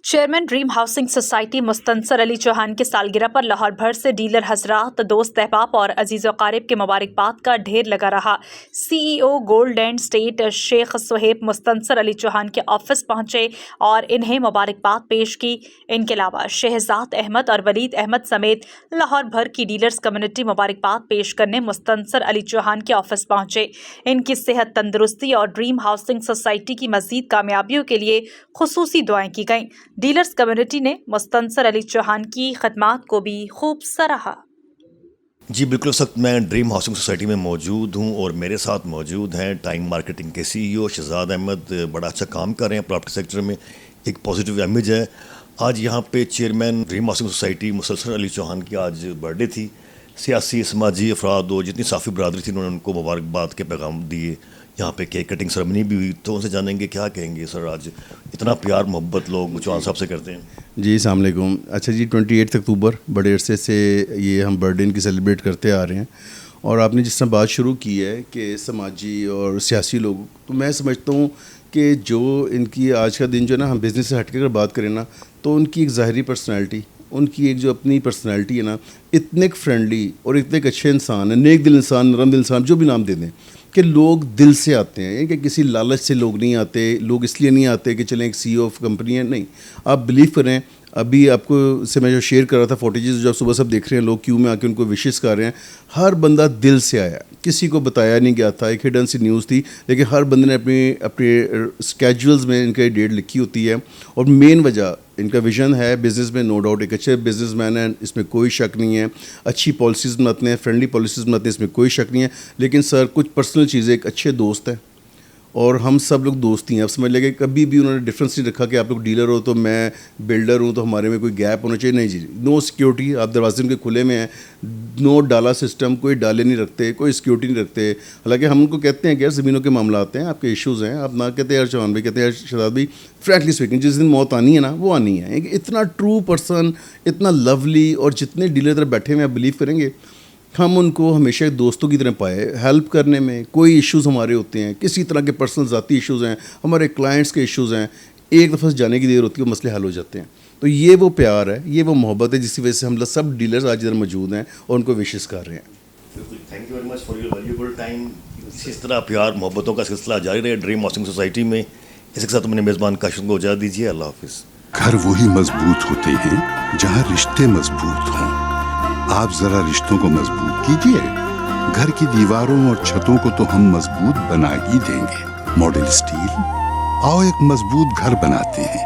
Chairman dream housing society Mustansar Ali Chauhan की सालगिरह पर लाहौर भर से डीलर हजरात, दोस्त अहबाब और अजीज़ वक़ारिब के मुबारकबाद का ढेर लगा रहा। CEO gold and estate Sheikh Suhaib Mustansar Ali Chauhan के ऑफिस पहुंचे और इन्हें मुबारकबाद पेश की। इनके अलावा शहजाद अहमद और वलीद अहमद समेत लाहौर भर की डीलर्स कम्युनिटी मुबारकबाद पेश करने मुस्तनसर अली चौहान के ऑफिस पहुंचे। इनकी सेहत, तंदुरुस्ती और ड्रीम हाउसिंग सोसाइटी की मज़ीद कामयाबियों के लिए खुसूसी दुआएं की गईं। डीलर्स कम्युनिटी ने मुस्तनसर अली चौहान की खदमात को भी खूब सराहा। जी बिल्कुल, इस वक्त मैं ड्रीम हाउसिंग सोसाइटी में मौजूद हूं और मेरे साथ मौजूद हैं टाइम मार्केटिंग के CEO शहजाद अहमद। बड़ा अच्छा काम कर रहे हैं प्रॉपर्टी सेक्टर में, एक पॉजिटिव इमेज है। आज यहाँ पे chairman dream housing society Mustansar Ali Chauhan की आज बर्थडे थी। सियासी समाजी अफराद और जितनी साफ़ी बरदरी थी उन्होंने उनको मुबारकबाद के पैगाम दिए। यहाँ पे केक कटिंग सेरेमनी भी हुई, तो उनसे जानेंगे क्या कहेंगे सर, आज इतना प्यार मोहब्बत लोग चौहान साहब से करते हैं। जी अस्सलाम वालेकुम। अच्छा जी, 28 अक्टूबर बड़े अरसे से ये हम बर्थडे इनकी सेलिब्रेट करते आ रहे हैं और आपने जिस तरह बात शुरू की है कि समाजी और सियासी लोग, तो मैं समझता हूँ कि जो इनकी आज का दिन जो है ना, हम बिज़नेस से हट के अगर बात करें ना, तो उनकी एक ज़ाहरी पर्सनैलिटी, उनकी एक जो अपनी पर्सनैलिटी है ना, इतने फ्रेंडली और इतने अच्छे इंसान है, नेक दिल इंसान, नरम दिल इंसान, जो भी नाम दे दें, कि लोग दिल से आते हैं। कि किसी लालच से लोग नहीं आते। लोग इसलिए नहीं आते कि चलें एक CEO ऑफ कंपनी है, नहीं। आप बिलीव करें, अभी आपको से मैं जो शेयर कर रहा था फुटेजेस जो आप सुबह सब देख रहे हैं, लोग क्यू में आके उनको विशेस कर रहे हैं, हर बंदा दिल से आया, किसी को बताया नहीं गया था। एक हिडन सी न्यूज़ थी, लेकिन हर बंदे ने अपने स्केड्यूल्स में इनका डेट लिखी होती है। और मेन वजह इनका विजन है बिज़नेस में, नो डाउट एक अच्छे बिजनेसमैन हैं, इसमें कोई शक नहीं है। अच्छी पॉलिसीज़ बनाते हैं, फ्रेंडली पॉलिसीज़ बनाते हैं, इसमें कोई शक नहीं है। लेकिन सर कुछ पर्सनल चीज़ें, एक अच्छे दोस्त हैं और हम सब लोग दोस्त ही हैं। आप समझ लेंगे, कभी भी उन्होंने डिफरेंस नहीं रखा कि आप लोग डीलर हो तो मैं बिल्डर हूँ, तो हमारे में कोई गैप होना चाहिए। नहीं जी, नो सिक्योरिटी, आप दरवाजे उनके खुले में हैं, नो डाला सिस्टम, कोई डाले नहीं रखते, कोई सिक्योरिटी नहीं रखते। हालांकि हम उनको कहते हैं कि यार ज़मीनों के मामला आते हैं, आपके इश्यूज़ हैं, आप ना कहते यार चौहान भाई, कहते यार शहजाद भाई, फ्रैंकली स्पीकिंग जिस दिन मौत आनी है ना, वो आनी है। इतना ट्रू पर्सन, इतना लवली, और जितने डीलर इधर बैठे हुए आप बिलीव करेंगे, हम उनको हमेशा दोस्तों की तरह पाए। हेल्प करने में कोई इश्यूज़ हमारे होते हैं, किसी तरह के पर्सनल ज़ाती इश्यूज़ हैं, हमारे क्लाइंट्स के इश्यूज़ हैं, एक दफ़ा से जाने की देर होती है, वो मसले हल हो जाते हैं। तो ये वो प्यार है, ये वो मोहब्बत है, जिसकी वजह से हम लोग सब डीलर्स आज इधर मौजूद हैं और उनको विशेस कर रहे हैं। बिल्कुल, thank you very much for your valuable time. इस तरह प्यार मोहब्बतों का सिलसिला जारी रहे ड्रीम हाउसिंग सोसाइटी में। इसके साथ मैंने मेज़बान काशिम को इजाज़त दीजिए। अल्लाह हाफिज़। घर वही मजबूत होते हैं जहाँ रिश्ते मजबूत हों। आप ज़रा रिश्तों को मजबूत कीजिए। घर की दीवारों और छतों को तो हम मजबूत बना ही देंगे। मॉडल स्टील, आओ एक मजबूत घर बनाते हैं।